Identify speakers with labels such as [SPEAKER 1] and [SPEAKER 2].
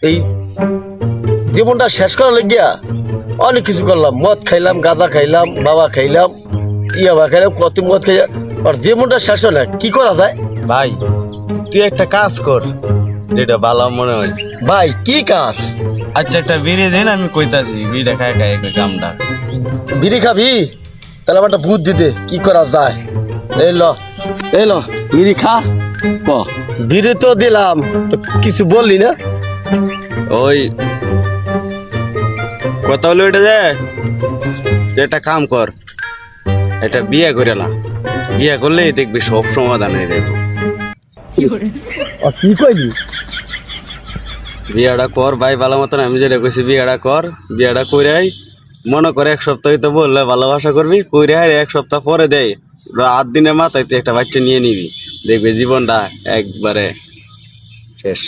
[SPEAKER 1] এই জীবনটা শেষ করার লাগিয়া অনেক কিছু করলাম, মদ খাইলাম, গাঁদা খাইলাম, বাবা খাইলাম, ইয়াবা খাইলাম, কত মদ খাইলাম, আর জীবনটা শেষ হয় না। কি করা যায়
[SPEAKER 2] ভাই তুই একটা কাজ কর, যেটা ভালো মনে হয়।
[SPEAKER 1] ভাই? কি কাজ?
[SPEAKER 2] আচ্ছা একটা বিড়ি দেন, আমি কইতাছি বিড়িটা খাই খাই একটা কামটা।
[SPEAKER 1] বিড়ি খাবি? তাহলে আমার একটা বুদ্ধি দে, কি করা যায়। এই ল বিড়ি খা। বিড়ি তো দিলাম, তো কিছু বললি না।
[SPEAKER 2] ওই কথা হলো এটা যে একটা কাম কর, এটা বিয়ে করে না, বিয়ে করলেই দেখবি সব সমাধান হয়ে যাবে।
[SPEAKER 1] কি কইলি?
[SPEAKER 2] বিয়েটা কর ভাই ভালো মতন, আমি যেটা কইছি বিয়েটা কর। বিয়েটা কইরাই মনে করে এক সপ্তাহ তো বললে ভালোবাসা করবি, কইরাই এক সপ্তাহ পরে দেয় 8 দিনের মাথায় তুই একটা বাচ্চা নিয়ে নিবি, দেখবি জীবনটা একবারে শেষ।